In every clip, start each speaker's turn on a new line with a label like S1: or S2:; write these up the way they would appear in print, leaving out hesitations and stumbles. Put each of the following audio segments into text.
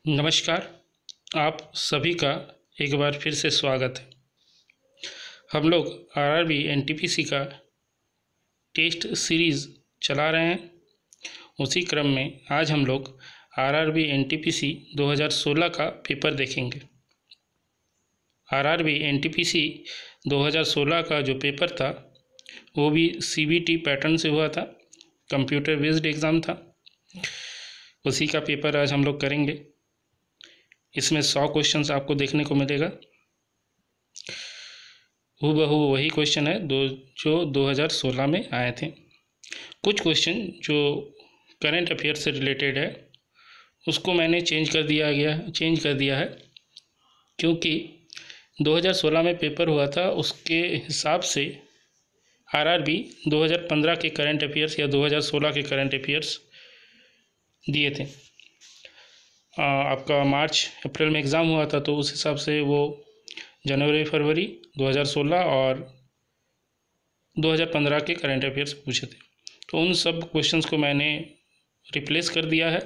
S1: नमस्कार। आप सभी का एक बार फिर से स्वागत है। हम लोग आरआरबी एनटीपीसी का टेस्ट सीरीज़ चला रहे हैं। उसी क्रम में आज हम लोग आरआरबी एनटीपीसी 2016 का पेपर देखेंगे। आरआरबी एनटीपीसी 2016 का जो पेपर था वो भी सीबीटी पैटर्न से हुआ था, कंप्यूटर बेस्ड एग्ज़ाम था। उसी का पेपर आज हम लोग करेंगे। इसमें 100 क्वेश्चंस आपको देखने को मिलेगा। हूबहू वही क्वेश्चन है जो 2016 में आए थे। कुछ क्वेश्चन जो करंट अफेयर से रिलेटेड है उसको मैंने चेंज कर दिया है क्योंकि 2016 में पेपर हुआ था उसके हिसाब से आरआरबी 2015 के करंट अफेयर्स या 2016 के करंट अफेयर्स दिए थे। आपका मार्च अप्रैल में एग्ज़ाम हुआ था तो उस हिसाब से वो जनवरी फरवरी 2016 और 2015 के करंट अफेयर्स पूछे थे। तो उन सब क्वेश्चंस को मैंने रिप्लेस कर दिया है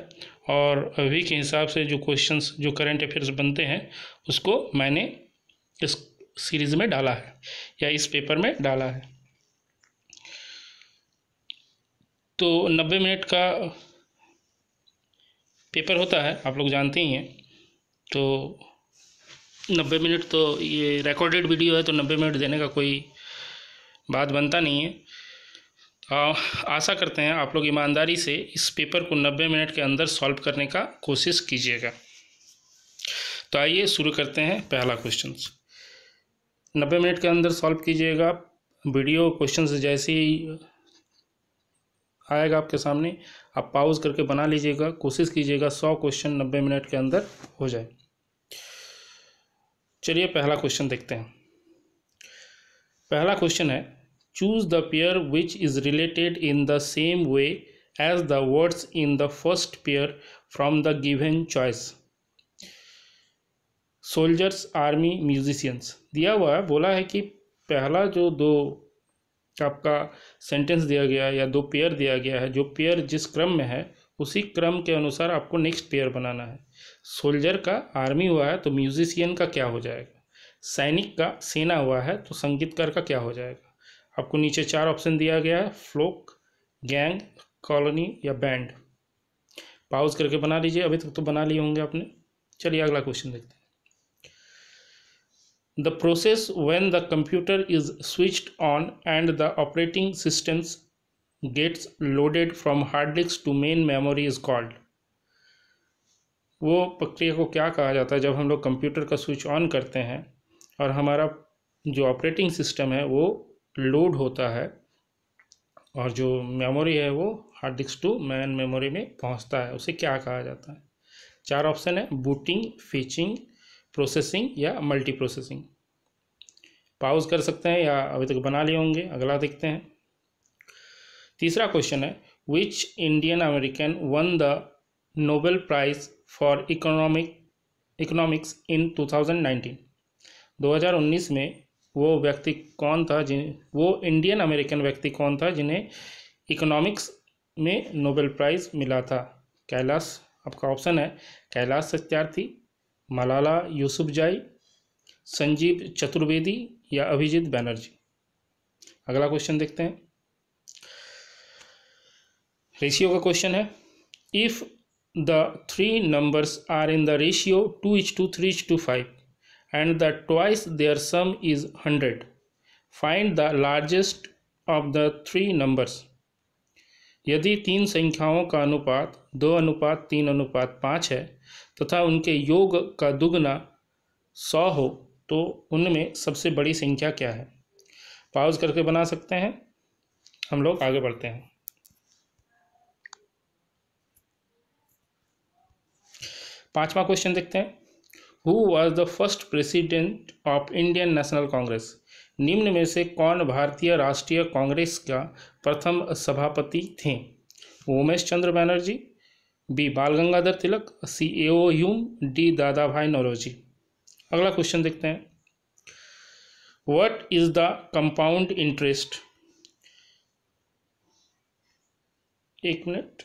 S1: और अभी के हिसाब से जो क्वेश्चंस जो करंट अफेयर्स बनते हैं उसको मैंने इस सीरीज़ में डाला है या इस पेपर में डाला है। तो 90 मिनट का पेपर होता है, आप लोग जानते ही हैं। तो 90 मिनट तो ये रिकॉर्डेड वीडियो है तो 90 मिनट देने का कोई बात बनता नहीं है। आशा करते हैं आप लोग ईमानदारी से इस पेपर को 90 मिनट के अंदर सॉल्व करने का कोशिश कीजिएगा। तो आइए शुरू करते हैं। पहला क्वेश्चन 90 मिनट के अंदर सॉल्व कीजिएगा। वीडियो क्वेश्चन जैसे ही आएगा आपके सामने आप पॉज करके बना लीजिएगा। कोशिश कीजिएगा 100 क्वेश्चन 90 मिनट के अंदर हो जाए। चलिए पहला क्वेश्चन देखते हैं। पहला क्वेश्चन है, choose the pair which is related in the same way as the words in the first pair from the given choice. Soldiers, army, musicians दिया हुआ है। बोला है कि पहला जो दो आपका सेंटेंस दिया गया है या दो पेयर दिया गया है, जो पेयर जिस क्रम में है उसी क्रम के अनुसार आपको नेक्स्ट पेयर बनाना है। सोल्जर का आर्मी हुआ है तो म्यूजिशियन का क्या हो जाएगा। सैनिक का सेना हुआ है तो संगीतकार का क्या हो जाएगा। आपको नीचे 4 ऑप्शन दिया गया है, फ्लोक, गैंग, कॉलोनी या बैंड। पॉज करके बना लीजिए। अभी तक तो बना लिए होंगे आपने। चलिए अगला क्वेश्चन देखते हैं। The process when the computer is switched on and the operating systems gets loaded from hard disk to main memory is called. वो प्रक्रिया को क्या कहा जाता है जब हम लोग कंप्यूटर का स्विच ऑन करते हैं और हमारा जो ऑपरेटिंग सिस्टम है वो लोड होता है और जो मेमोरी है वो hard disk to main memory में पहुंचता है, उसे क्या कहा जाता है। 4 ऑप्शन है, बूटिंग, फीचिंग, प्रोसेसिंग या मल्टी प्रोसेसिंग। पॉज कर सकते हैं या अभी तक बना लिए होंगे। अगला देखते हैं। तीसरा क्वेश्चन है, which Indian American won the Nobel prize for economics in 2019। 2019 में वो व्यक्ति कौन था वो इंडियन अमेरिकन व्यक्ति कौन था जिन्हें इकोनॉमिक्स में नोबेल प्राइज़ मिला था। कैलाश, आपका ऑप्शन है कैलाश सत्यार्थी, मलाला यूसुफजई, संजीव चतुर्वेदी या अभिजीत बैनर्जी। अगला क्वेश्चन देखते हैं। रेशियो का क्वेश्चन है, if the 3 numbers are in the ratio 2:3:5 and the twice their sum is 100. Find the largest of the 3 numbers. यदि 3 संख्याओं का अनुपात 2:3:5 है तथा उनके योग का दुगना 100 हो तो उनमें सबसे बड़ी संख्या क्या है। पॉज करके बना सकते हैं। हम लोग आगे बढ़ते हैं। पांचवा क्वेश्चन देखते हैं। Who was the first president of Indian National Congress? निम्न में से कौन भारतीय राष्ट्रीय कांग्रेस का प्रथम सभापति थे। उमेश चंद्र बनर्जी, बी बाल गंगाधर तिलक, सी एओ ह्यूम, डी दादा भाई नौरोजी। अगला क्वेश्चन देखते हैं। What is the compound interest. एक मिनट।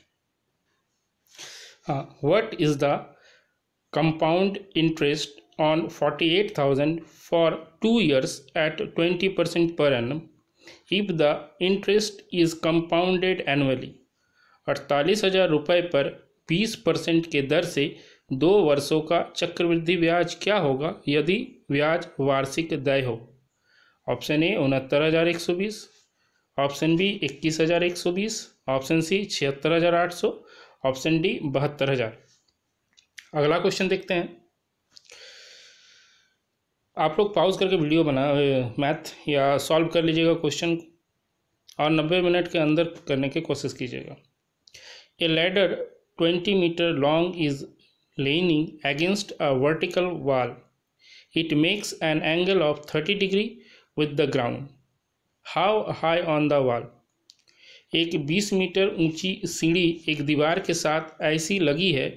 S1: हाँ, what is the compound interest on 48,000 for 2 years at 20% per annum if the interest is compounded annually। 48,000 रुपये पर 20% के दर से 2 वर्षों का चक्रवृद्धि ब्याज क्या होगा यदि ब्याज वार्षिक देय हो। Option A 69,120, option B 21,120, option C 76,800, option D 72,000। अगला क्वेश्चन देखते हैं। आप लोग पॉज करके वीडियो बना मैथ या सॉल्व कर लीजिएगा क्वेश्चन और 90 मिनट के अंदर करने की कोशिश कीजिएगा। A ladder 20 metre long is leaning against a vertical wall. It makes an angle of 30 degree with the ground. How high on the wall? एक 20 मीटर ऊंची सीढ़ी एक दीवार के साथ ऐसी लगी है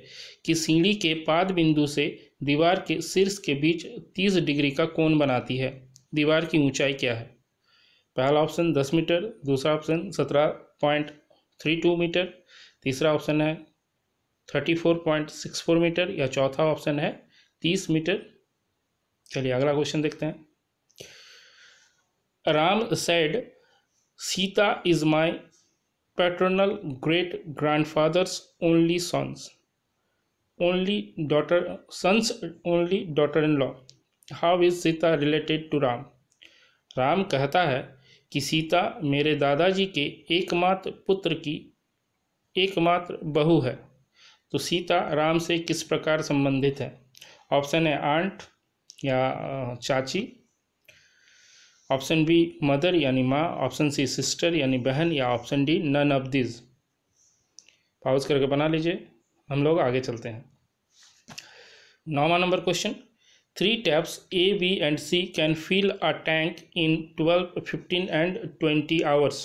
S1: कि सीढ़ी के पाद बिंदु से दीवार के शीर्ष के बीच 30 डिग्री का कोण बनाती है। दीवार की ऊंचाई क्या है? पहला ऑप्शन 10 मीटर, दूसरा ऑप्शन 17.32 मीटर, तीसरा ऑप्शन है 34.64 मीटर या चौथा ऑप्शन है 30 मीटर। चलिए अगला क्वेश्चन देखते हैं। Ram said Sita is my paternal great grandfather's only son's only daughter in law. How is Sita related to Ram? Ram कहता है कि सीता मेरे दादाजी के एकमात्र पुत्र की एकमात्र बहू है, तो सीता राम से किस प्रकार संबंधित है? ऑप्शन है आंट या चाची, ऑप्शन बी मदर यानी माँ, ऑप्शन सी सिस्टर यानी बहन, या option D none of this. Pause करके बना लीजिए, हम लोग आगे चलते हैं। 9वां नंबर question. 3 taps A, B and C can fill a tank in 12, 15 and 20 hours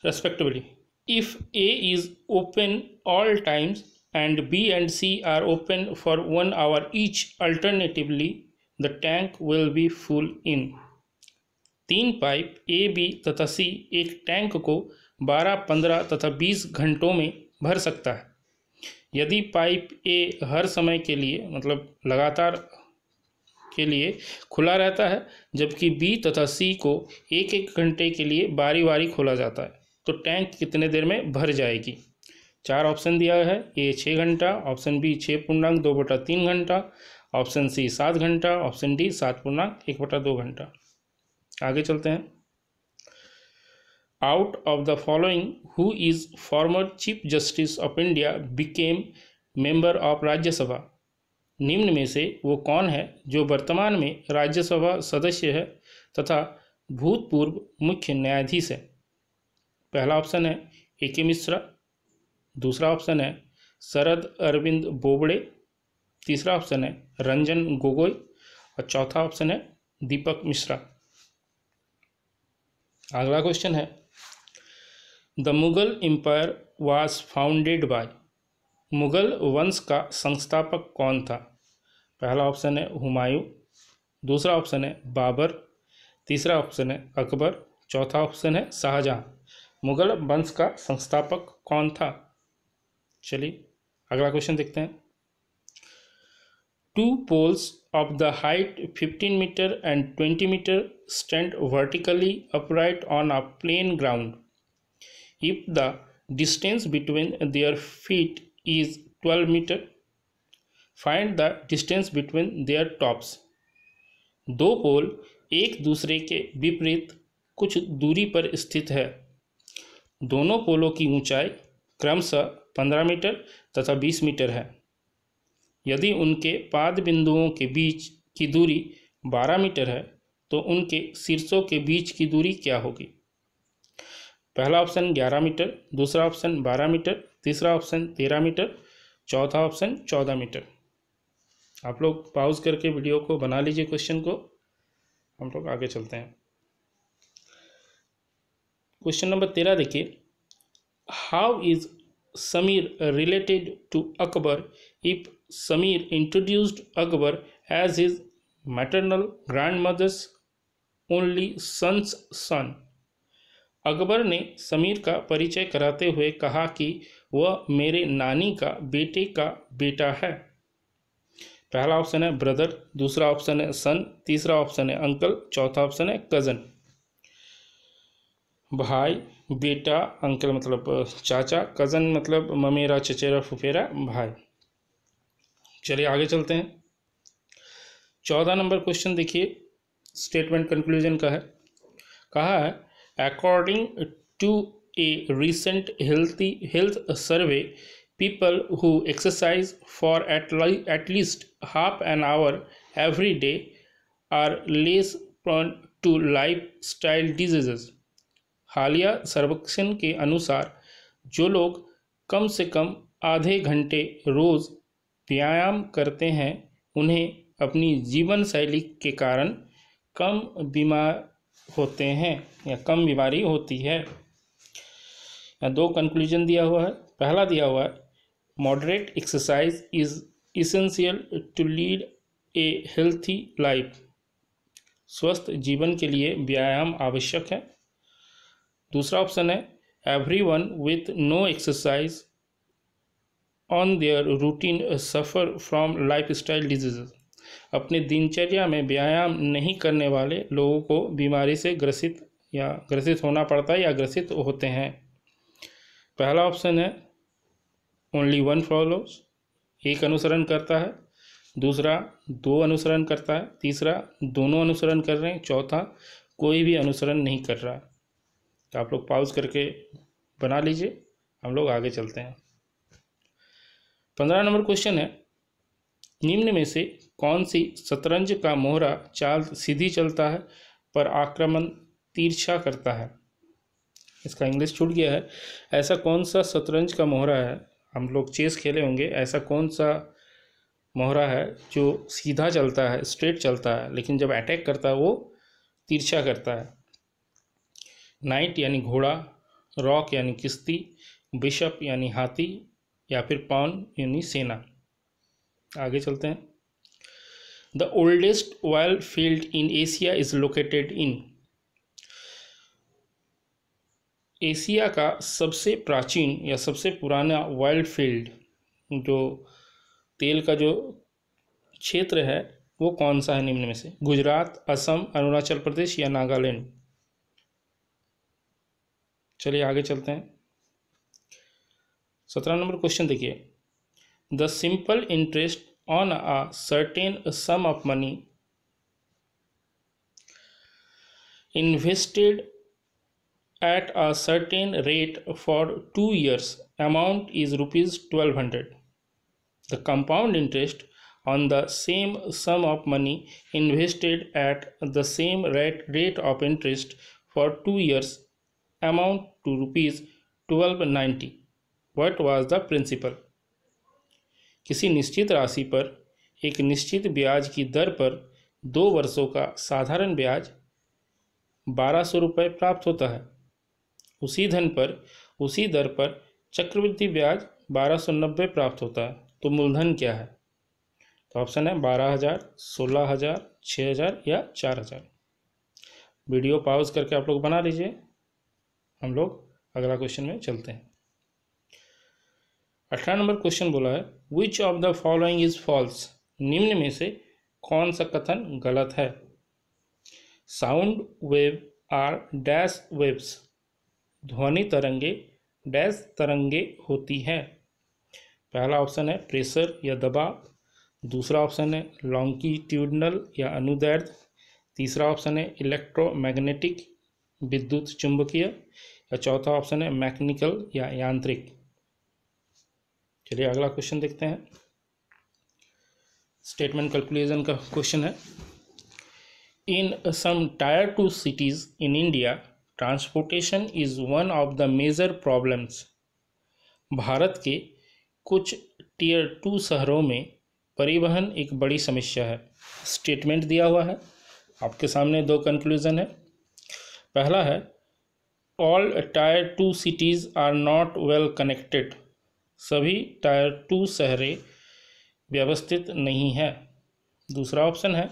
S1: respectively. If A is open all times and B and C are open for 1 hour each alternatively, the tank will be full in। 3 pipe A, B तथा C एक tank को 12, 15 तथा 20 घंटों में भर सकता है। यदि पाइप A हर समय के लिए मतलब लगातार के लिए खुला रहता है जबकि B तथा C को एक एक घंटे के लिए बारी बारी खोला जाता है, तो टैंक कितने देर में भर जाएगी? 4 ऑप्शन दिया है। ए 6 घंटा, ऑप्शन बी 6.2/3 घंटा, ऑप्शन सी 7 घंटा, ऑप्शन डी 7.1/2 घंटा। आगे चलते हैं। Out of the following who is former chief justice of India became member of Rajya Sabha. निम्न में से वो कौन है जो वर्तमान में राज्यसभा सदस्य है तथा भूतपूर्व मुख्य न्यायाधीश है? पहला ऑप्शन है ए के मिश्रा, दूसरा ऑप्शन है शरद अरविंद बोबड़े, तीसरा ऑप्शन है रंजन गोगोई और चौथा ऑप्शन है दीपक मिश्रा। अगला क्वेश्चन है the Mughal empire was founded by. Mughal वंश का संस्थापक कौन था? पहला ऑप्शन है हुमायूं, दूसरा ऑप्शन है बाबर, तीसरा ऑप्शन है अकबर, चौथा ऑप्शन है शाहजहां। मुगल वंश का संस्थापक कौन था? चलिए अगला क्वेश्चन देखते हैं। 2 poles of the height 15 meter and 20 meter stand vertically upright on a plain ground. If the distance between their feet is 12 meter, find the distance between their tops. 2 पोल एक दूसरे के विपरीत कुछ दूरी पर स्थित है। दोनों पोलों की ऊंचाई क्रमशः 15 मीटर तथा 20 मीटर है। यदि उनके पाद बिंदुओं के बीच की दूरी 12 मीटर है तो उनके शीर्षों के बीच की दूरी क्या होगी? पहला ऑप्शन 11 मीटर, दूसरा ऑप्शन 12 मीटर, तीसरा ऑप्शन 13 मीटर, चौथा ऑप्शन 14 मीटर। आप लोग पॉज करके वीडियो को बना लीजिए क्वेश्चन को, हम लोग आगे चलते हैं। क्वेश्चन नंबर 13 देखिए। How is Sameer related to Akbar if Sameer introduced Akbar as his maternal grandmother's only son's son? Akbar ने समीर का परिचय कराते हुए कहा कि वह मेरे नानी का बेटे का बेटा है। पहला ऑप्शन है ब्रदर, दूसरा ऑप्शन है सन, तीसरा ऑप्शन है अंकल, चौथा ऑप्शन है कज़न। भाई, बेटा, अंकल मतलब चाचा, कज़न मतलब ममेरा चचेरा फुफेरा भाई। चलिए आगे चलते हैं। 14 नंबर क्वेश्चन देखिए, स्टेटमेंट कंक्लूजन का है। कहा है according to a recent health survey, people who exercise for at least half an hour every day are less prone to lifestyle diseases। हालिया सर्वेक्षण के अनुसार जो लोग कम से कम आधे घंटे रोज व्यायाम करते हैं उन्हें अपनी जीवन शैली के कारण कम बीमार होते हैं या कम बीमारी होती है। दो कंक्लूजन दिया हुआ है। पहला दिया हुआ है moderate exercise is essential to lead a healthy life. स्वस्थ जीवन के लिए व्यायाम आवश्यक है। दूसरा ऑप्शन है everyone with no exercise on their routine suffer from lifestyle diseases. अपने दिनचर्या में व्यायाम नहीं करने वाले लोगों को बीमारी से ग्रसित होना पड़ता है या ग्रसित होते हैं। पहला ऑप्शन है ओनली वन फॉलोज, एक अनुसरण करता है। दूसरा दो अनुसरण करता है। तीसरा दोनों अनुसरण कर रहे हैं। चौथा कोई भी अनुसरण नहीं कर रहा है। तो आप लोग पॉज करके बना लीजिए, हम लोग आगे चलते हैं। 15 नंबर क्वेश्चन है निम्न में से कौन सी शतरंज का मोहरा चाल सीधी चलता है पर आक्रमण तिरछा करता है। इसका इंग्लिश छूट गया है। ऐसा कौन सा शतरंज का मोहरा है, हम लोग चेस खेले होंगे, ऐसा कौन सा मोहरा है जो सीधा चलता है, स्ट्रेट चलता है, लेकिन जब अटैक करता है वो तिरछा करता है। नाइट यानी घोड़ा, रॉक यानी किश्ती, बिशप यानी हाथी या फिर पॉन यानी सेना। आगे चलते हैं। The oldest oil field in Asia is located in. Asia का सबसे प्राचीन या सबसे पुराना ऑयल फील्ड, जो तेल का जो क्षेत्र है वो कौन सा है निम्न में से। गुजरात, असम, अरुणाचल प्रदेश या नागालैंड। चलिए आगे चलते हैं। 17 नंबर क्वेश्चन देखिए। The simple interest on a certain some of money invested at a certain rate for 2 years amount is rupees 1200. The compound interest on the same sum of money invested at the same rate of interest for 2 years amount to rupees 1290. What was the principal? किसी निश्चित राशि पर एक निश्चित ब्याज की दर पर 2 वर्षों का साधारण ब्याज 1200 रुपये प्राप्त होता है। उसी धन पर उसी दर पर चक्रवृद्धि ब्याज 1290 प्राप्त होता है। तो मूलधन क्या है? तो ऑप्शन है 12,000, 16,000, 6,000 या 4,000। वीडियो पॉज करके आप लोग बना लीजिए, हम लोग अगला क्वेश्चन में चलते हैं। 18 नंबर क्वेश्चन बोला है which of the following is false. निम्न में से कौन सा कथन गलत है। Sound wave are dash waves. ध्वनि तरंगे डैश तरंगे होती है। पहला ऑप्शन है प्रेशर या दबाव। दूसरा ऑप्शन है लॉन्गिट्यूडनल या अनुदैर्ध्य। तीसरा ऑप्शन है इलेक्ट्रोमैग्नेटिक विद्युत चुंबकीय या चौथा ऑप्शन है मैकेनिकल या यांत्रिक। चलिए अगला क्वेश्चन देखते हैं। स्टेटमेंट कैलकुलेशन का क्वेश्चन है in some tier 2 cities in India transportation is one of the major problems. Bharat के कुछ टीयर 2 शहरों में परिवहन एक बड़ी समस्या है। स्टेटमेंट दिया हुआ है आपके सामने, दो कंक्लूजन है। पहला है all tier 2 cities are not well connected. सभी टायर 2 शहरें व्यवस्थित नहीं है। दूसरा ऑप्शन है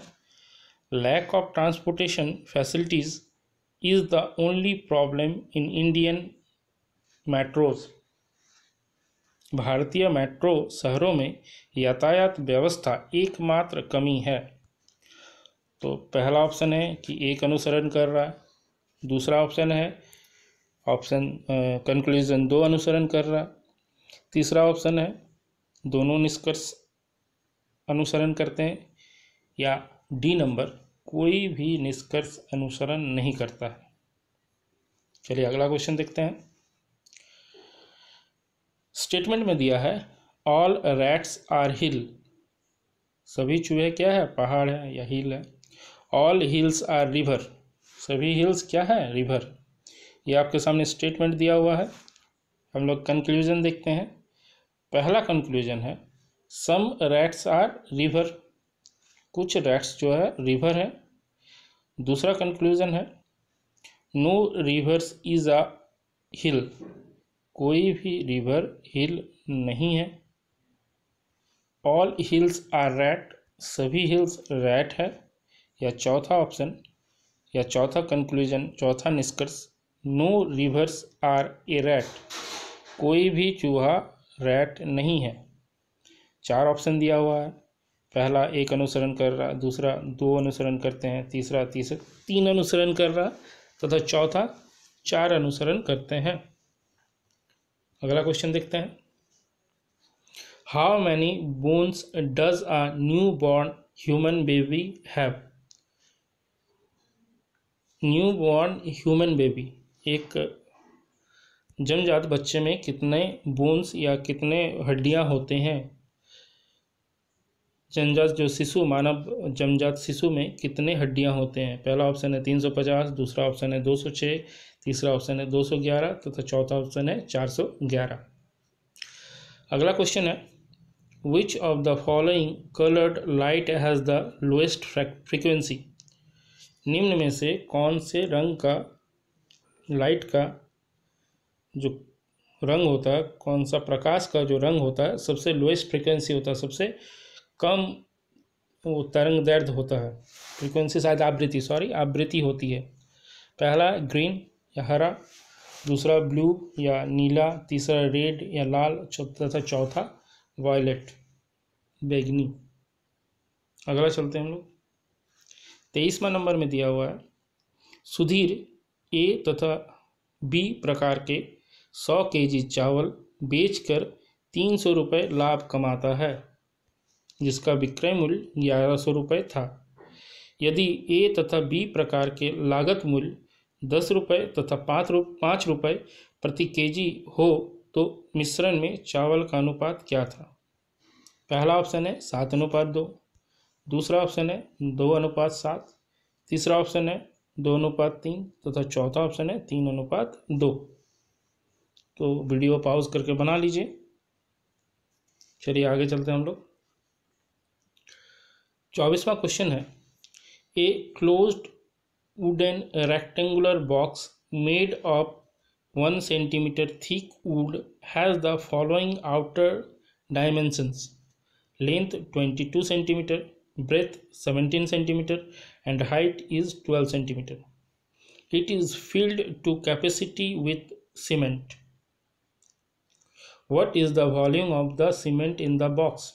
S1: lack of transportation facilities is the only problem in Indian metros. भारतीय मेट्रो शहरों में यातायात व्यवस्था एकमात्र कमी है। तो पहला ऑप्शन है कि एक अनुसरण कर रहा है, दूसरा ऑप्शन है ऑप्शन कंक्लूजन दो अनुसरण कर रहा है, तीसरा ऑप्शन है दोनों निष्कर्ष अनुसरण करते हैं, या डी नंबर कोई भी निष्कर्ष अनुसरण नहीं करता है। चलिए अगला क्वेश्चन देखते हैं। स्टेटमेंट में दिया है ऑल रैट्स आर हिल। सभी चूहे क्या है, पहाड़ है या हिल है। All hills are river. सभी हिल्स क्या है, रिवर। ये आपके सामने स्टेटमेंट दिया हुआ है। हम लोग कंक्लूजन देखते हैं। पहला कंक्लूजन है सम रैट्स आर रिवर, कुछ रैट्स जो है रिवर है। दूसरा कंक्लूजन है no rivers is a hill, कोई भी रिवर हिल नहीं है। ऑल हिल्स आर रैट, सभी हिल्स रैट है। या चौथा ऑप्शन या चौथा कंक्लूजन, चौथा निष्कर्ष no rivers are a rat, कोई भी चूहा रैट नहीं है। चार ऑप्शन दिया हुआ है। पहला एक अनुसरण कर रहा, दूसरा दो अनुसरण करते हैं, तीसरा तीन अनुसरण कर रहा, तथा चौथा चार अनुसरण करते हैं। अगला क्वेश्चन देखते हैं। How many bones does a new born human baby have. New born human baby, एक जन्मजात बच्चे में कितने बोन्स या कितने हड्डियां होते हैं। जन्मजात जो शिशु, मानव जन्मजात शिशु में कितने हड्डियां होते हैं। पहला ऑप्शन है 350, दूसरा ऑप्शन है 206, तीसरा ऑप्शन है 211 तथा चौथा ऑप्शन है 411। अगला क्वेश्चन है which of the following coloured light has the lowest frequency. निम्न में से कौन से रंग का, लाइट का जो रंग होता है, कौन सा प्रकाश का जो रंग होता है सबसे लोएस्ट फ्रीक्वेंसी होता है, सबसे कम वो तरंग दैर्ध्य होता है। फ्रीक्वेंसी शायद आवृत्ति होती है। पहला ग्रीन या हरा, दूसरा ब्लू या नीला, तीसरा रेड या लाल, तथा चौथा वायलेट बैगनी। अगला चलते हैं हम लोग। 23वां नंबर में दिया हुआ है सुधीर ए तथा बी प्रकार के 100 kg चावल बेचकर 300 रुपये लाभ कमाता है, जिसका विक्रय मूल्य 1100 रुपये था। यदि ए तथा बी प्रकार के लागत मूल्य 10 रुपये तथा 5 रुपये प्रति केजी हो तो मिश्रण में चावल का अनुपात क्या था। पहला ऑप्शन है 7:2, दूसरा ऑप्शन है 2:7, तीसरा ऑप्शन है 2:3 तथा चौथा ऑप्शन है 3:2। तो वीडियो पॉज करके बना लीजिए। चलिए आगे चलते हैं हम लोग। 24वां क्वेश्चन है a closed wooden rectangular box made of 1 centimeter thick wood has the following outer dimensions: length 22 centimeter, breadth 17 centimeter, and height is 12 centimeter. It is filled to capacity with cement. What is the volume of the cement in the box?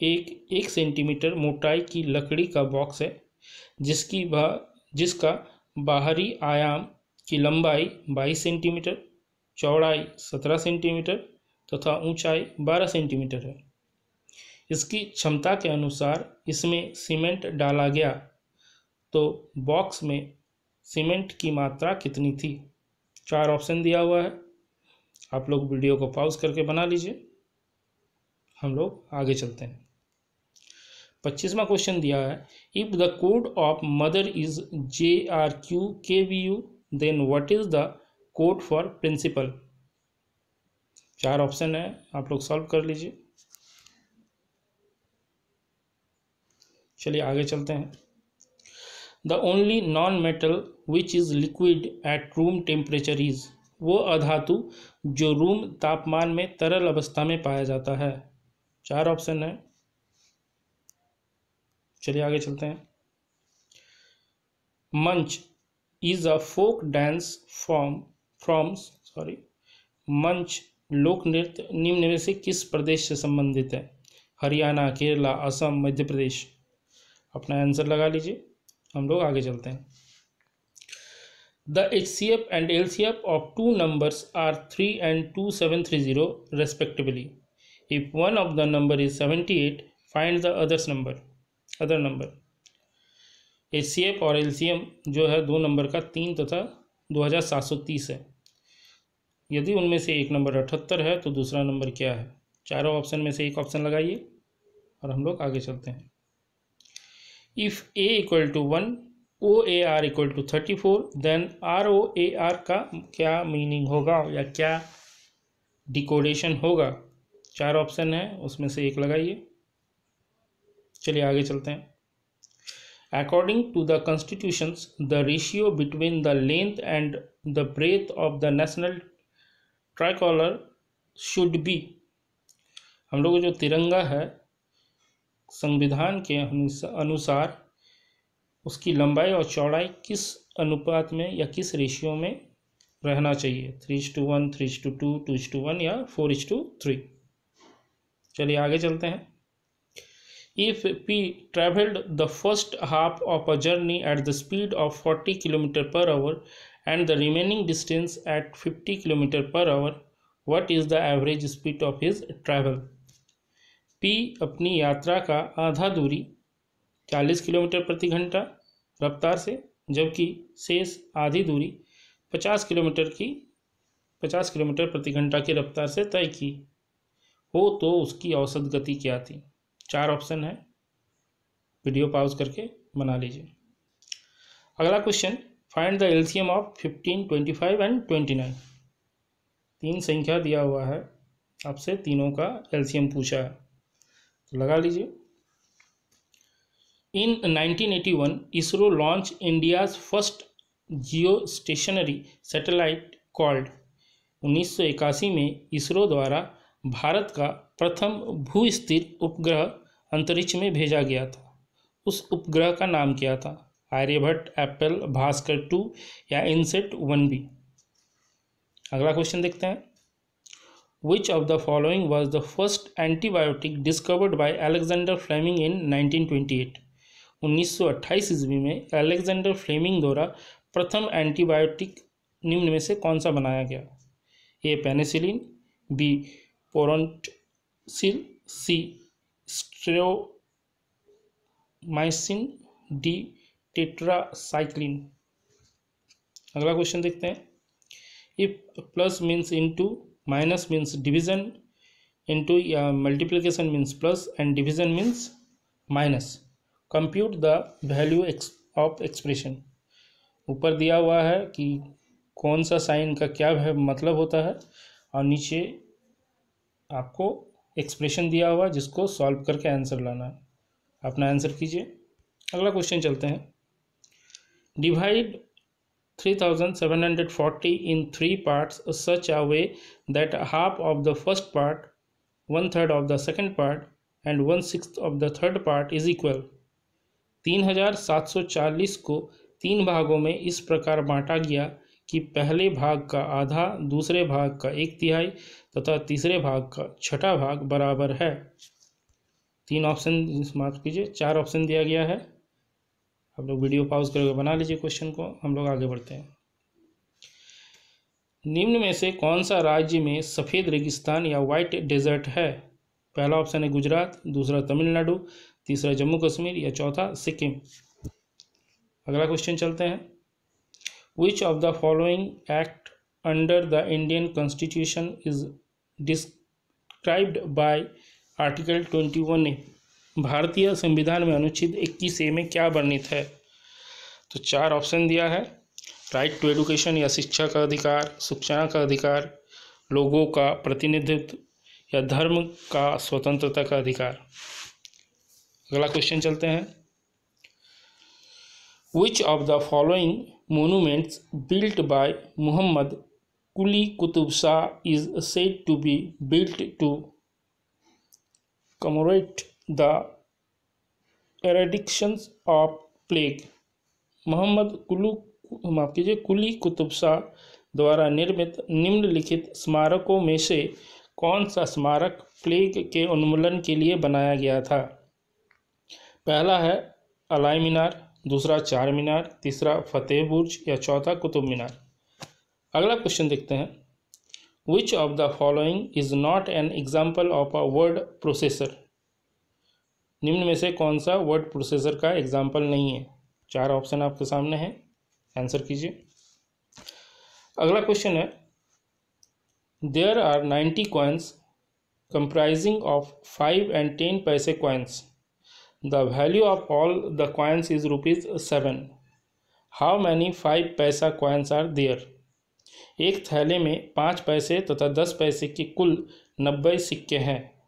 S1: एक centimetre मोटाई की लकड़ी का box है जिसका बाहरी आयाम की लंबाई 22 सेंटीमीटर, चौड़ाई 17 सेंटीमीटर तथा ऊंचाई 12 सेंटीमीटर है। इसकी क्षमता के अनुसार इसमें सीमेंट डाला गया तो बॉक्स में सीमेंट की मात्रा कितनी थी। 4 ऑप्शन दिया हुआ है। आप लोग वीडियो को पॉज करके बना लीजिए। हम लोग आगे चलते हैं। 25वां क्वेश्चन दिया है if the code of mother is JRQ-KVU then what is the code for principal. 4 option है, आप लोग सॉल्व कर लीजिए। चलिए आगे चलते हैं। The only non metal which is liquid at room temperature is, वो अधातु जो रूम तापमान में तरल अवस्था में पाया जाता है। 4 ऑप्शन है। चलिए आगे चलते हैं। Manch is a folk dance from Manch लोक नृत्य निम्न में से किस प्रदेश से संबंधित है? हरियाणा, केरला, असम, मध्य प्रदेश। अपना आंसर लगा लीजिए, हम लोग आगे चलते हैं। The HCF and LCF of two numbers are 3 and 2730 respectively. If one of the number is 78, find the other number. HCF और LCM जो है दो नंबर का 3 तथा 2730 है। यदि उनमें से एक नंबर 78 है तो दूसरा नंबर क्या है? चारों ऑप्शन में से एक ऑप्शन लगाइए और हम लोग आगे चलते हैं। If A equal to 1, OAR equal to 34, then ROAR का क्या मीनिंग होगा या क्या डिकोडेशन होगा? चार ऑप्शन है, उसमें से एक लगाइए। चलिए आगे चलते हैं। According to the constitutions, the ratio between the length and the breadth of the national tricolor should be। हम लोग जो तिरंगा है संविधान के अनुसार उसकी लंबाई और चौड़ाई किस अनुपात में या किस रेशियो में रहना चाहिए? 3:1, 3:2, 2:1 या 4:3। चलिए आगे चलते हैं। If P traveled the first half of a journey at the speed of 40 km/h and the remaining distance at 50 km/h, what is the average speed of his travel? P अपनी यात्रा का आधा दूरी 40 किलोमीटर प्रति घंटा रफ्तार से, जबकि शेष आधी दूरी 50 किलोमीटर प्रति घंटा की रफ्तार से तय की हो तो उसकी औसत गति क्या थी? चार ऑप्शन है, वीडियो पॉज करके बना लीजिए। अगला question, find the LCM of 15, 25 and 29। तीन संख्या दिया हुआ है, आपसे तीनों का एलसीएम पूछा है, तो लगा लीजिए। In 1981, ISRO launched India's first geostationary satellite called। 1981 में इसरो द्वारा भारत का प्रथम भू-स्थिर उपग्रह अंतरिक्ष में भेजा गया था। उस उपग्रह का नाम क्या था? आर्यभट्ट, एप्पल, भास्कर 2 या इनसेट 1B। अगला क्वेश्चन देखते हैं। Which of the following was the first antibiotic discovered by Alexander Fleming in 1928? 1928 ईस्वी में अलेक्जेंडर फ्लेमिंग द्वारा प्रथम एंटीबायोटिक निम्न में से कौन सा बनाया गया? A penicillin, B prontosil, C streptomycin, D tetracycline. अगला क्वेश्चन देखते हैं। If plus means into, minus means division, into या multiplication means plus and division means minus, compute the value of expression. ऊपर दिया हुआ है कि कौन सा साइन का क्या मतलब होता है और नीचे आपको एक्सप्रेशन दिया हुआ जिसको सॉल्व करके आंसर लाना है। अपना आंसर कीजिए। अगला क्वेश्चन चलते हैं। Divide 3740 in 3 parts such a way that half of the first part, 1/3 of the second part and 1/6 of the third part is equal. 3740 को 3 भागों में इस प्रकार बांटा गया कि पहले भाग का आधा दूसरे भाग का 1/3 तथा तीसरे भाग का 1/6 भाग बराबर है। 3 ऑप्शन, माफ कीजिए 4 ऑप्शन दिया गया है। आप लोग वीडियो पॉज करके बना लीजिए क्वेश्चन को, हम लोग आगे बढ़ते हैं। निम्न में से कौन सा राज्य में सफ़ेद रेगिस्तान या वाइट डेजर्ट है? पहला ऑप्शन है गुजरात, दूसरा तमिलनाडु, तीसरा जम्मू कश्मीर या चौथा सिक्किम। अगला क्वेश्चन चलते हैं। Which of the following act under the Indian constitution is described bye article 21A। भारतीय संविधान में अनुच्छेद 21A में क्या वर्णित है? तो 4 ऑप्शन दिया है। राइट टू एडुकेशन या शिक्षा का अधिकार, सूचना का अधिकार, लोगों का प्रतिनिधित्व या धर्म का स्वतंत्रता का अधिकार। अगला क्वेश्चन चलते हैं। Which of the following monuments built by Muhammad Quli Qutub Shah is said to be built to commemorate the eradication of plague. Mohammed माफ कीजिए, कुली कुतुब शाह द्वारा निर्मित निम्नलिखित स्मारकों में से कौन सा स्मारक प्लेग के उन्मूलन के लिए बनाया गया था? पहला है अलाई मीनार, दूसरा चार मीनार, तीसरा फतेह बुर्ज या चौथा कुतुब मीनार। अगला क्वेश्चन देखते हैं, which of the following is not an example of a word processor? निम्न में से कौन सा वर्ड प्रोसेसर का एग्जाम्पल नहीं है? चार ऑप्शन आपके सामने हैं, आंसर कीजिए। अगला क्वेश्चन है, there are 90 coins comprising of 5 and 10 paise coins. The value of all the coins is ₹7। How many 5 paisa coins are there? एक थैले में 5 पैसे तथा 10 पैसे के कुल 90 सिक्के हैं।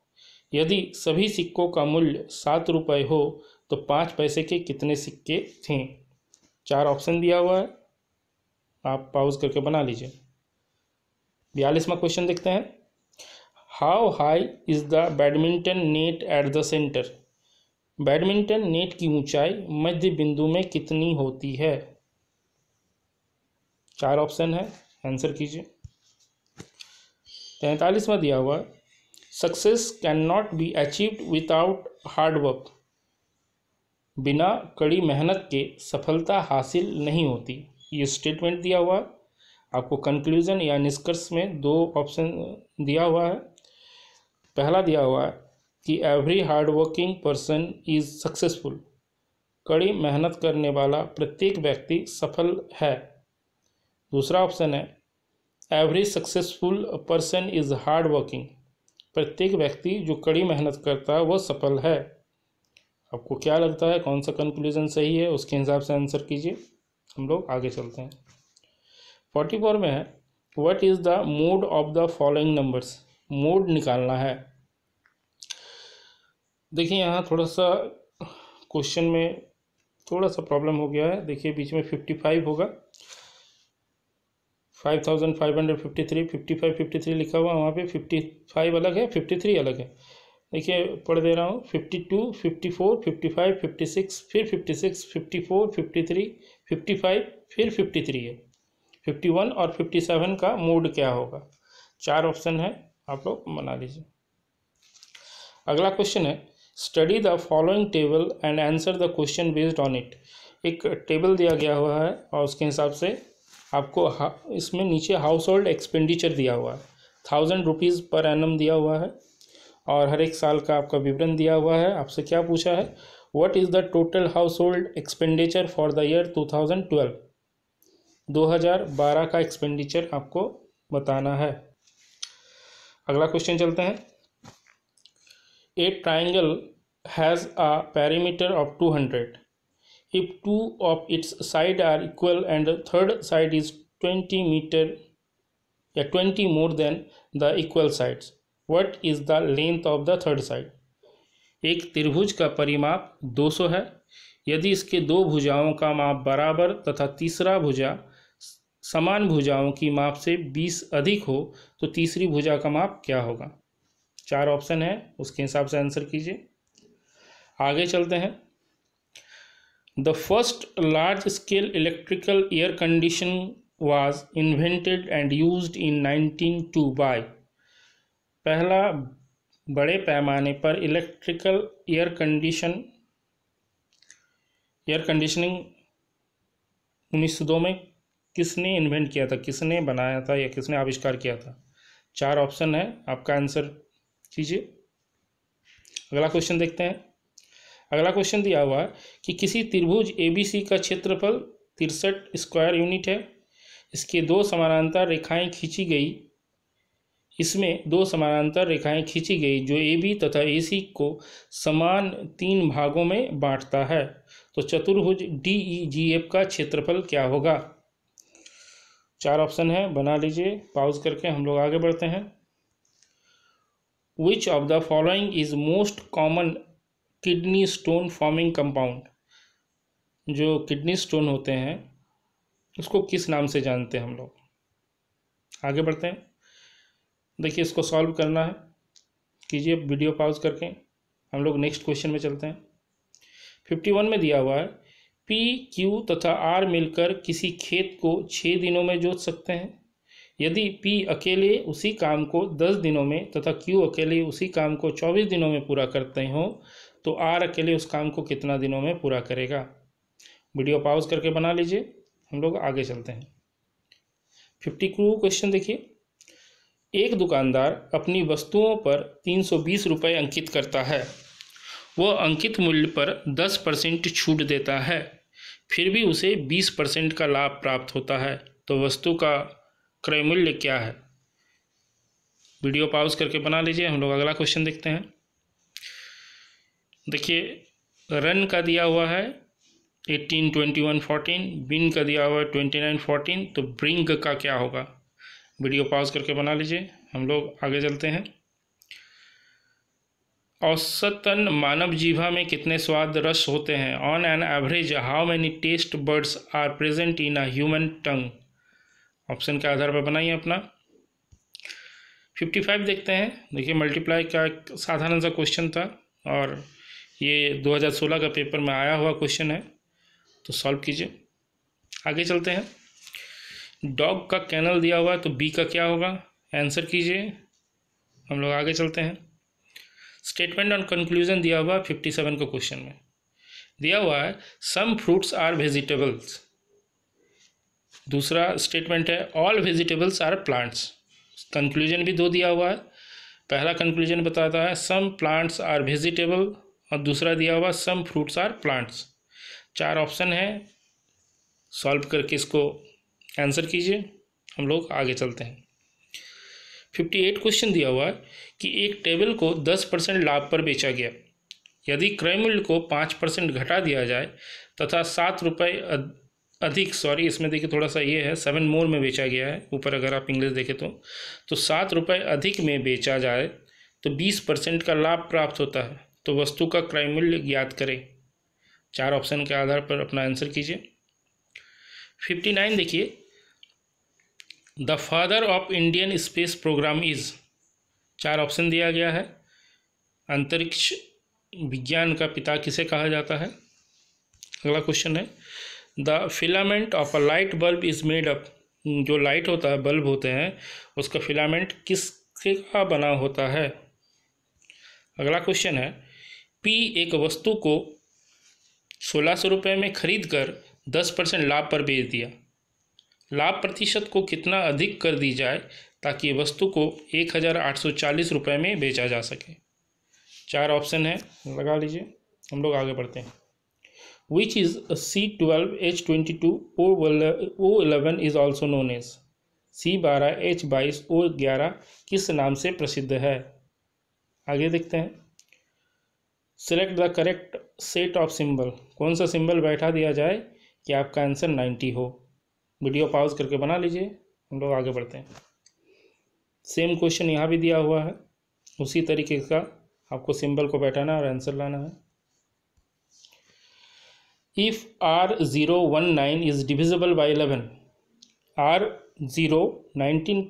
S1: यदि सभी सिक्कों का मूल्य ₹7 हो तो 5 पैसे के कितने सिक्के थे? चार ऑप्शन दिया हुआ है, आप पॉज करके बना लीजिए। 42वां क्वेश्चन देखते हैं, how high is the badminton net at the centre? Badminton net की ऊंचाई मध्य बिंदु में कितनी होती है? चार ऑप्शन है, आंसर कीजिए। 43वां दिया हुआ, success can not be achieved without hard work. बिना कड़ी मेहनत के सफलता हासिल नहीं होती। ये स्टेटमेंट दिया हुआ है आपको। कंक्लूजन या निष्कर्ष में दो ऑप्शन दिया हुआ है। पहला दिया हुआ है कि every hard working person is successful. कड़ी मेहनत करने वाला प्रत्येक व्यक्ति सफल है। दूसरा ऑप्शन है every successful person is hard working. प्रत्येक व्यक्ति जो कड़ी मेहनत करता है वह सफल है। आपको क्या लगता है कौन सा कंक्लूजन सही है? उसके हिसाब से आंसर कीजिए। हम लोग आगे चलते हैं। 44 में है, what is the mode of the following numbers? Mode निकालना है। देखिए यहाँ थोड़ा सा क्वेश्चन में थोड़ा सा प्रॉब्लम हो गया है। देखिए बीच में 55 होगा, 5553, 55 53 लिखा हुआ, वहाँ पे 55 अलग है, 53 अलग है। देखिए पढ़ दे रहा हूँ, 52, 54, 55, 56, फिर 56, 54, 53, 55, फिर 53 है। 51 और 57 का मोड क्या होगा? चार ऑप्शन है, आप लोग बना लीजिए। अगला क्वेश्चन है, study the following table and answer the question based on it. एक टेबल दिया गया हुआ है और उसके हिसाब से आपको इसमें नीचे हाउस होल्ड एक्सपेंडिचर दिया हुआ है, ₹1000 पर एनम दिया हुआ है और हर एक साल का आपका विवरण दिया हुआ है। आपसे क्या पूछा है, what is the total house hold expenditure for the year 2012? 2012 का एक्सपेंडिचर आपको बताना है। अगला क्वेश्चन चलते हैं, ए triangle has a perimeter of 200 if two of its side are equal and the third side is 20 meter या 20 more than the equal sides, what is the length of the third side? एक त्रिभुज का परिमाप 200 है। यदि इसके दो भुजाओं का माप बराबर तथा तीसरा भुजा समान भुजाओं की माप से 20 अधिक हो तो तीसरी भुजा का माप क्या होगा? चार ऑप्शन है, उसके हिसाब से आंसर कीजिए। आगे चलते हैं, The first large-scale electrical air conditioning was invented and used in 1902 by। पहला बड़े पैमाने पर इलेक्ट्रिकल एयर कंडीशनिंग 1902 में किसने इन्वेंट किया था, किसने बनाया था या किसने आविष्कार किया था? चार ऑप्शन है, आपका आंसर कीजिए। अगला क्वेश्चन देखते हैं। अगला क्वेश्चन दिया हुआ है कि किसी त्रिभुज ABC का क्षेत्रफल 63 स्क्वायर यूनिट है। इसके दो समानांतर रेखाएं खींची गई, इसमें दो समानांतर रेखाएं खींची गई जो AB तथा AC को समान 3 भागों में बांटता है। तो चतुर्भुज DEGF का क्षेत्रफल क्या होगा? चार ऑप्शन है, बना लीजिए। पॉज करके हम लोग आगे बढ़ते हैं। Which of the following is most common kidney stone forming compound? जो किडनी स्टोन होते हैं उसको किस नाम से जानते हैं हम लोग? आगे बढ़ते हैं। देखिए इसको सॉल्व करना है, कीजिए वीडियो पॉज करके। हम लोग नेक्स्ट क्वेश्चन में चलते हैं। 51 में दिया हुआ है, पी, क्यू तथा आर मिलकर किसी खेत को 6 दिनों में जोत सकते हैं। यदि पी अकेले उसी काम को 10 दिनों में तथा क्यू अकेले उसी काम को 24 दिनों में पूरा करते हो तो आर अकेले उस काम को कितना दिनों में पूरा करेगा। वीडियो पॉज करके बना लीजिए, हम लोग आगे चलते हैं। 52 क्वेश्चन देखिए। एक दुकानदार अपनी वस्तुओं पर 320 रुपये अंकित करता है। वह अंकित मूल्य पर 10% छूट देता है, फिर भी उसे 20% का लाभ प्राप्त होता है, तो वस्तु का क्रय मूल्य क्या है। वीडियो पॉज करके बना लीजिए, हम लोग अगला क्वेश्चन देखते हैं। देखिए, रन का दिया हुआ है 18, 21, 14, बिन का दिया हुआ है 29, 14, तो ब्रिंग का क्या होगा। वीडियो पॉज करके बना लीजिए, हम लोग आगे चलते हैं। औसतन मानव जीवा में कितने स्वाद रस होते हैं। On an average how many taste buds are present in a human tongue. Option के आधार पर बनाइए अपना। 55 देखते हैं। देखिए, मल्टीप्लाई का एक साधारण सा क्वेश्चन था और ये 2016 का पेपर में आया हुआ क्वेश्चन है, तो सॉल्व कीजिए। आगे चलते हैं। डॉग का कैनल दिया हुआ है, तो बी का क्या होगा, आंसर कीजिए। हम लोग आगे चलते हैं। स्टेटमेंट ऑन कंक्लूजन दिया हुआ 57 को क्वेश्चन में दिया हुआ है सम फ्रूट्स आर वेजिटेबल्स। दूसरा स्टेटमेंट है all vegetables are plants. Conclusion भी 2 दिया हुआ है। पहला कंक्लूजन बताता है सम प्लांट्स आर वेजिटेबल और दूसरा दिया हुआ some fruits are plants. 4 option है, सॉल्व करके इसको आंसर कीजिए। हम लोग आगे चलते हैं। 58 क्वेश्चन दिया हुआ है कि एक टेबल को 10% लाभ पर बेचा गया। यदि क्रय मूल्य को 5% घटा दिया जाए तथा 7 रुपये अधिक, सॉरी इसमें देखिए थोड़ा सा ये है 7 मोर में बेचा गया है, ऊपर अगर आप इंग्लिश देखें तो 7 रुपये अधिक में बेचा जाए तो 20% का लाभ प्राप्त होता है, तो वस्तु का क्रय मूल्य ज्ञात करें। 4 ऑप्शन के आधार पर अपना आंसर कीजिए। 59 देखिए, the father of Indian space programme is. 4 option दिया गया है। अंतरिक्ष विज्ञान का पिता किसे कहा जाता है। अगला क्वेश्चन है the filament of a light bulb is made up. जो लाइट होता है, बल्ब होते हैं, उसका फिलामेंट किससे का बना होता है। अगला क्वेश्चन है पी एक वस्तु को 1600 रुपये में खरीद कर 10% लाभ पर बेच दिया। लाभ प्रतिशत को कितना अधिक कर दी जाए ताकि वस्तु को 1840 रुपये में बेचा जा सके। 4 ऑप्शन है, लगा लीजिए। हम लोग आगे बढ़ते हैं। Which is C12, H22, O11 is also known as. C12, H22, O11 किस नाम से प्रसिद्ध है। आगे देखते हैं। Select the correct set of symbol. कौन सा सिंबल बैठा दिया जाए कि आपका आंसर 90 हो। वीडियो पॉज करके बना लीजिए, हम लोग आगे बढ़ते हैं। सेम क्वेश्चन यहाँ भी दिया हुआ है, उसी तरीके का आपको सिंबल को बैठाना और आंसर लाना है। If R019 is divisible by 11। R019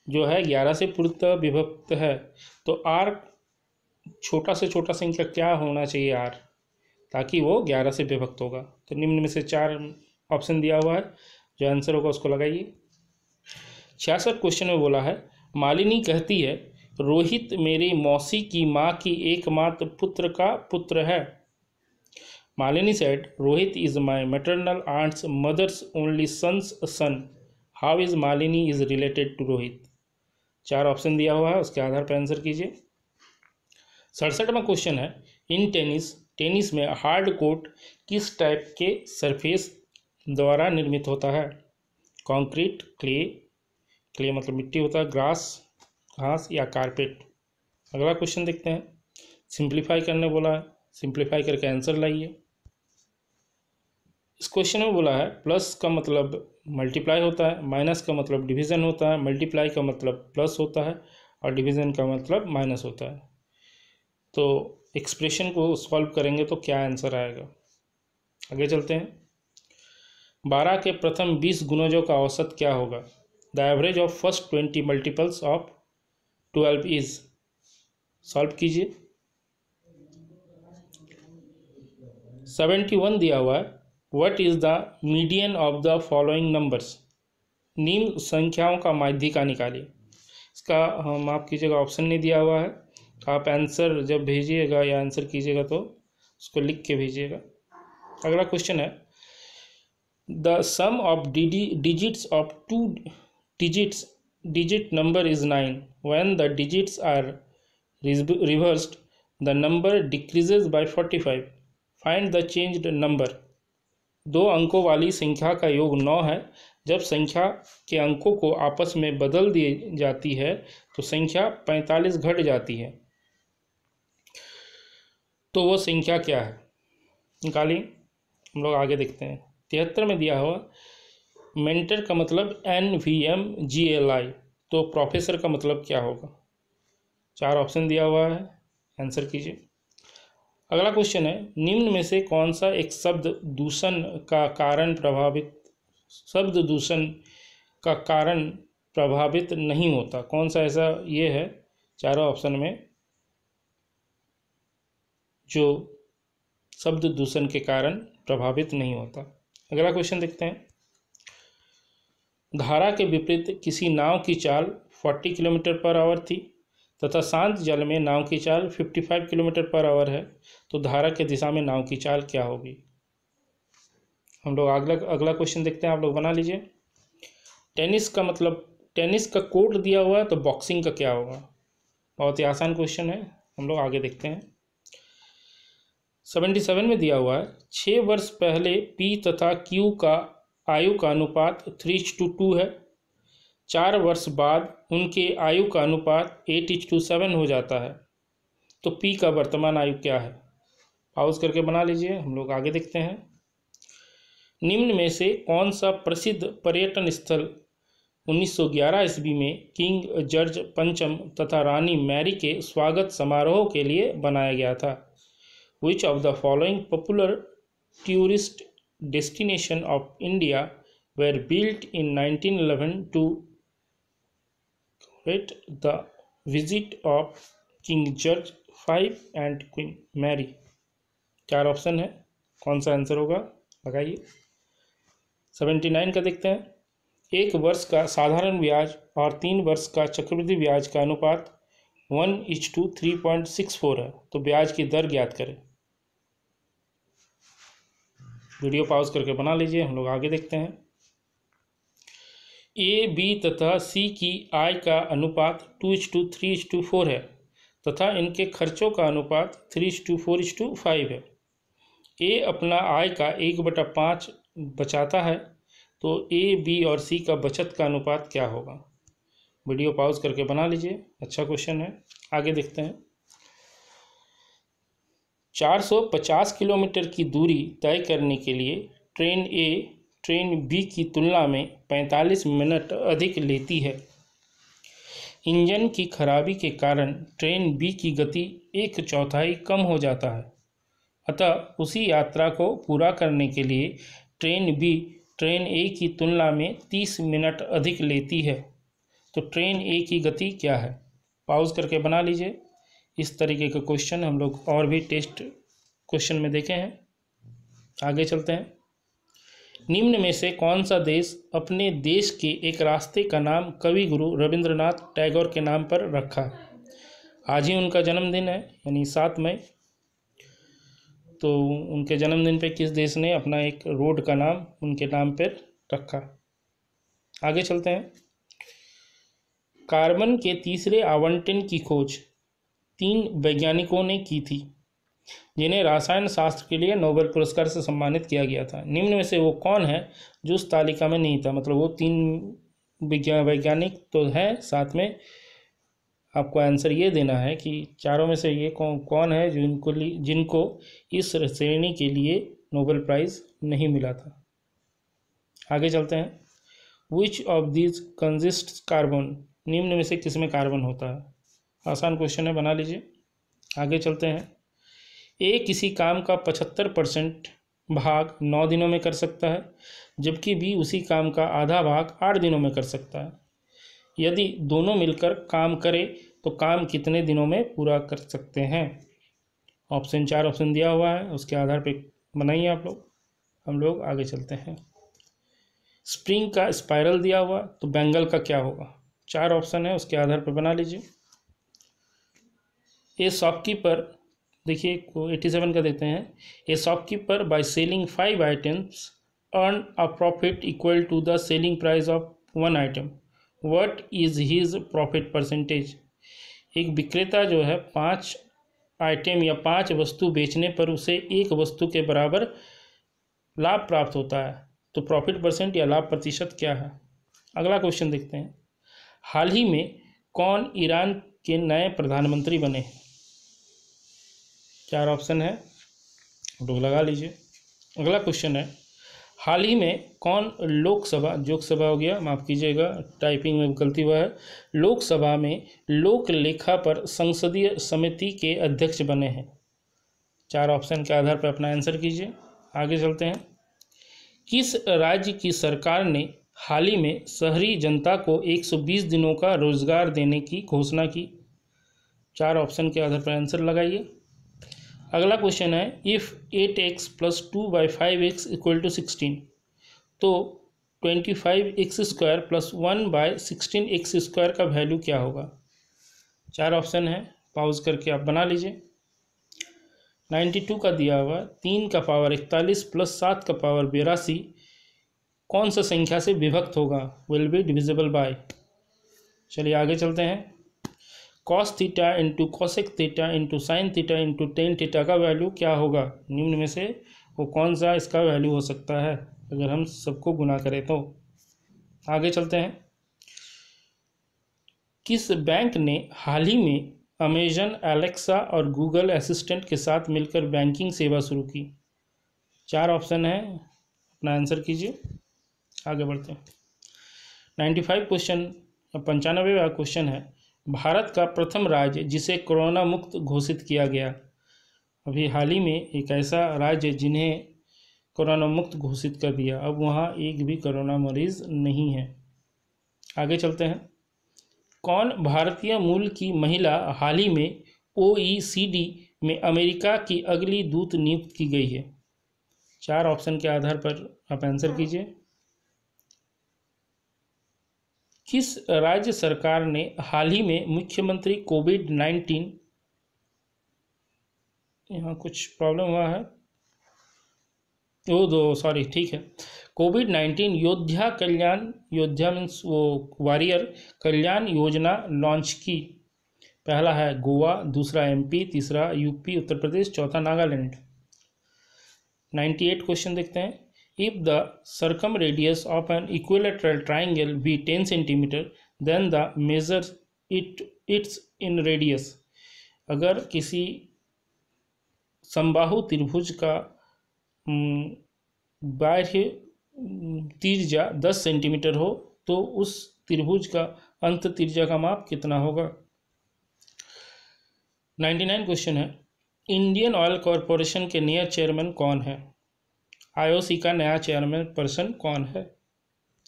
S1: जो है 11 से पूर्णतः विभक्त है, तो R छोटा से छोटा संख्या क्या होना चाहिए R, ताकि वो 11 से विभक्त होगा। तो निम्न में से 4 ऑप्शन दिया हुआ है, जो आंसर होगा उसको लगाइए। 66 क्वेश्चन में बोला है मालिनी कहती है रोहित मेरी मौसी की माँ की एकमात्र पुत्र का पुत्र है। Malini said Rohit is my maternal aunt's mother's only son's son. How is Malini is related to Rohit. 4 option दिया हुआ है, उसके आधार पर आंसर कीजिए। 67वां क्वेश्चन है इन टेनिस में हार्ड कोर्ट किस टाइप के सरफेस द्वारा निर्मित होता है। कंक्रीट, क्ले मतलब मिट्टी होता है, ग्रास घास या कारपेट। अगला क्वेश्चन देखते हैं। सिंप्लीफाई करने बोला है, सिंप्लीफाई करके आंसर लाइए। इस क्वेश्चन में बोला है प्लस का मतलब मल्टीप्लाई होता है, माइनस का मतलब डिवीज़न होता है, मल्टीप्लाई का मतलब प्लस होता है और डिवीज़न का मतलब माइनस होता है। तो एक्सप्रेशन को सॉल्व करेंगे तो क्या आंसर आएगा। आगे चलते हैं। 12 के प्रथम 20 गुणजों का औसत क्या होगा। The average of first 20 multiples of 12 is. Solve कीजिए। 71 दिया हुआ है, what is the median of the following numbers, निम्न संख्याओं का माध्यिका निकालिए। इसका माफ कीजिएगा ऑप्शन नहीं दिया हुआ है, आप आंसर जब भेजिएगा या आंसर कीजिएगा तो उसको लिख के भेजिएगा। अगला क्वेश्चन है, the sum of digits of two digit number is 9, when the digits are reversed the number decreases by 45, find the changed number। दो अंकों वाली संख्या का योग 9 है, जब संख्या के अंकों को आपस में बदल दी जाती है तो संख्या 45 घट जाती है, तो वो संख्या क्या है, निकालिए। हम लोग आगे देखते हैं। 73 में दिया हुआ, मेंटर का मतलब NVMGLI, तो प्रोफेसर का मतलब क्या होगा। 4 ऑप्शन दिया हुआ है, आंसर कीजिए। अगला क्वेश्चन है, निम्न में से कौन सा एक शब्द दूषण का कारण प्रभावित नहीं होता, कौन सा ऐसा ये है चारों ऑप्शन में जो शब्द दूषण के कारण प्रभावित नहीं होता। अगला क्वेश्चन देखते हैं, धारा के विपरीत किसी नाव की चाल 40 किलोमीटर पर आवर थी तथा शांत जल में नाव की चाल 55 किलोमीटर पर आवर है, तो धारा के दिशा में नाव की चाल क्या होगी। हम लोग अगला क्वेश्चन देखते हैं, आप लोग बना लीजिए। टेनिस का मतलब, टेनिस का कोर्ट दिया हुआ है तो बॉक्सिंग का क्या होगा। बहुत ही आसान क्वेश्चन है, हम लोग आगे देखते हैं। 77 में दिया हुआ है, 6 वर्ष पहले P तथा Q का आयु का अनुपात 3:2 है, 4 वर्ष बाद उनके आयु का अनुपात 8:7 हो जाता है, तो P का वर्तमान आयु क्या है। पाउज करके बना लीजिए, हम लोग आगे देखते हैं। निम्न में से कौन सा प्रसिद्ध पर्यटन स्थल 1911 ईस्वी में किंग जॉर्ज पंचम तथा रानी मैरी के स्वागत समारोह के लिए बनाया गया था। Which of the following popular tourist destination of India were built in 1911 to commemorate the visit of King George V and Queen Mary। 4 option है, कौन सा आंसर होगा लगाइए। 79 का देखते हैं, 1 वर्ष का साधारण ब्याज और 3 वर्ष का चक्रवृद्धि ब्याज का अनुपात 1:3.64 है, तो ब्याज की दर ज्ञात करें। वीडियो पॉज करके बना लीजिए, हम लोग आगे देखते हैं। A, B तथा C की आय का अनुपात 2:3:4 है तथा इनके खर्चों का अनुपात 3:4:5 है। A अपना आय का 1/5 बचाता है, तो A, B और C का बचत का अनुपात क्या होगा। वीडियो पॉज करके बना लीजिए, अच्छा क्वेश्चन है, आगे देखते हैं। 450 किलोमीटर की दूरी तय करने के लिए ट्रेन A ट्रेन B की तुलना में 45 मिनट अधिक लेती है। इंजन की खराबी के कारण ट्रेन B की गति 1/4 कम हो जाता है, अतः उसी यात्रा को पूरा करने के लिए ट्रेन B ट्रेन A की तुलना में 30 मिनट अधिक लेती है, तो ट्रेन A की गति क्या है। पॉज करके बना लीजिए। इस तरीके के क्वेश्चन हम लोग और भी टेस्ट क्वेश्चन में देखे हैं। आगे चलते हैं। निम्न में से कौन सा देश अपने देश के एक रास्ते का नाम कवि गुरु रविंद्रनाथ टैगोर के नाम पर रखा है। आज ही उनका जन्मदिन है, यानी 7 मई, तो उनके जन्मदिन पे किस देश ने अपना एक रोड का नाम उनके नाम पर रखा। आगे चलते हैं। कार्बन के तीसरे आवंटन की खोज 3 वैज्ञानिकों ने की थी, जिन्हें रसायन शास्त्र के लिए नोबेल पुरस्कार से सम्मानित किया गया था। निम्न में से वो कौन है जो उस तालिका में नहीं था। मतलब वो 3 वैज्ञानिक तो हैं, साथ में आपको आंसर ये देना है कि चारों में से ये कौन है जिनको इस श्रेणी के लिए नोबेल प्राइज़ नहीं मिला था। आगे चलते हैं। Which of this consists carbon, निम्न में से किसमें कार्बन होता है। आसान क्वेश्चन है, बना लीजिए। आगे चलते हैं। ए किसी काम का 75% भाग 9 दिनों में कर सकता है, जबकि बी उसी काम का आधा भाग 8 दिनों में कर सकता है। यदि दोनों मिलकर काम करें तो काम कितने दिनों में पूरा कर सकते हैं। 4 ऑप्शन दिया हुआ है, उसके आधार पे बनाइए आप लोग। हम लोग आगे चलते हैं। स्प्रिंग का स्पाइरल दिया हुआ तो बैंगल का क्या होगा? 4 ऑप्शन है, उसके आधार पर बना लीजिए। ए शॉपकीपर, देखिए 87 का देते हैं। A shopkeeper by selling 5 items earn a profit equal to the selling price of 1 item, what is his profit percentage? एक विक्रेता जो है 5 आइटम या 5 वस्तु बेचने पर उसे एक वस्तु के बराबर लाभ प्राप्त होता है, तो प्रॉफिट परसेंट या लाभ प्रतिशत क्या है? अगला क्वेश्चन देखते हैं। हाल ही में कौन ईरान के नए प्रधानमंत्री बने हैं? 4 ऑप्शन है, लोग लगा लीजिए। अगला क्वेश्चन है, हाल ही में कौन लोकसभा, जोकसभा हो गया, माफ़ कीजिएगा टाइपिंग में गलती हुआ है, लोकसभा में लोक लेखा पर संसदीय समिति के अध्यक्ष बने हैं? 4 ऑप्शन के आधार पर अपना आंसर कीजिए। आगे चलते हैं। किस राज्य की सरकार ने हाल ही में शहरी जनता को 120 दिनों का रोजगार देने की घोषणा की? 4 ऑप्शन के आधार पर आंसर लगाइए। अगला क्वेश्चन है, इफ़ 8x + 2/5x = 16, तो 25x² + 1/16x² का वैल्यू क्या होगा? 4 ऑप्शन है, पॉज करके आप बना लीजिए। 92 का दिया हुआ 3 का पावर 41 + 7 का पावर 82 कौन सा संख्या से विभक्त होगा? Will be divisible by. चलिए आगे चलते हैं। cos theta into cosec theta into sine theta into tan theta का वैल्यू क्या होगा? निम्न में से वो कौन सा इसका वैल्यू हो सकता है अगर हम सबको गुना करें तो? आगे चलते हैं। किस बैंक ने हाल ही में अमेजन एलेक्सा और गूगल असिस्टेंट के साथ मिलकर बैंकिंग सेवा शुरू की? 4 ऑप्शन है, अपना आंसर कीजिए। आगे बढ़ते हैं। 95 क्वेश्चन, 95वां क्वेश्चन है, भारत का प्रथम राज्य जिसे कोरोना मुक्त घोषित किया गया? अभी हाल ही में एक ऐसा राज्य जिन्हें कोरोना मुक्त घोषित कर दिया, अब वहाँ एक भी कोरोना मरीज नहीं है। आगे चलते हैं। कौन भारतीय मूल की महिला हाल ही में OECD में अमेरिका की अगली दूत नियुक्त की गई है? 4 ऑप्शन के आधार पर आप आंसर कीजिए। किस राज्य सरकार ने हाल ही में मुख्यमंत्री कोविड-19, यहाँ कुछ प्रॉब्लम हुआ है, सॉरी, ठीक है, कोविड-19 योद्धा कल्याण, योद्धा मीन्स वो वॉरियर, कल्याण योजना लॉन्च की? पहला है गोवा, दूसरा MP, तीसरा UP उत्तर प्रदेश, चौथा नागालैंड। 98 क्वेश्चन देखते हैं। If the circumradius of an equilateral triangle be 10 cm, then the measure its in radius. अगर किसी समबाहु त्रिभुज का बाह्य त्रिज्या 10 सेंटीमीटर हो तो उस त्रिभुज का अंत त्रिज्या का माप कितना होगा? 99 क्वेश्चन है, इंडियन ऑयल कॉरपोरेशन के नए चेयरमैन कौन है? IOC का नया चेयरमैन पर्सन कौन है?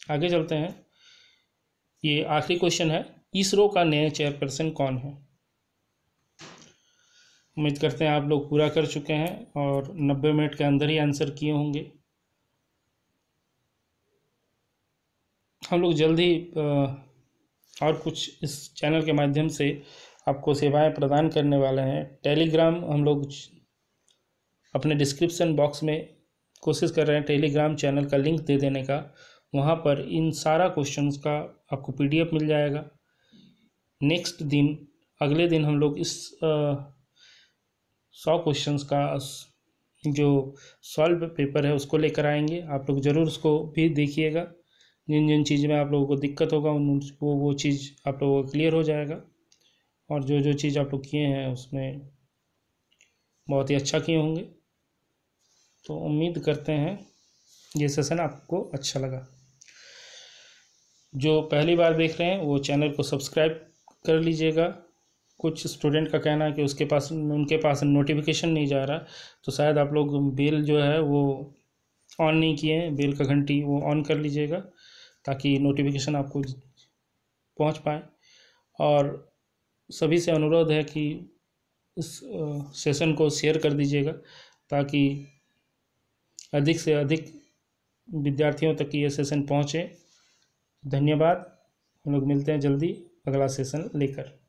S1: आगे चलते हैं। ये आखिरी क्वेश्चन है, इसरो का नया चेयरपर्सन कौन है? उम्मीद करते हैं आप लोग पूरा कर चुके हैं और 90 मिनट के अंदर ही आंसर किए होंगे। हम लोग जल्द ही और कुछ इस चैनल के माध्यम से आपको सेवाएं प्रदान करने वाले हैं। टेलीग्राम हम लोग अपने डिस्क्रिप्शन बॉक्स में कोशिश कर रहे हैं टेलीग्राम चैनल का लिंक दे देने का, वहाँ पर इन सारा क्वेश्चंस का आपको PDF मिल जाएगा। नेक्स्ट दिन, अगले दिन हम लोग इस 100 क्वेश्चंस का जो सॉल्व पेपर है उसको लेकर आएंगे। आप लोग ज़रूर उसको भी देखिएगा। जिन जिन चीज़ में आप लोगों को दिक्कत होगा वो चीज़ आप लोगों को क्लियर हो जाएगा, और जो जो चीज़ आप लोग किए हैं उसमें बहुत ही अच्छा किए होंगे। तो उम्मीद करते हैं ये सेशन आपको अच्छा लगा। जो पहली बार देख रहे हैं वो चैनल को सब्सक्राइब कर लीजिएगा। कुछ स्टूडेंट का कहना है कि उनके पास नोटिफिकेशन नहीं जा रहा, तो शायद आप लोग बेल जो है वो ऑन नहीं किए हैं, बेल का घंटी वो ऑन कर लीजिएगा ताकि नोटिफिकेशन आपको पहुंच पाए। और सभी से अनुरोध है कि इस सेशन को शेयर कर दीजिएगा ताकि अधिक से अधिक विद्यार्थियों तक ये सेशन पहुँचे। धन्यवाद। हम लोग मिलते हैं जल्दी अगला सेशन लेकर।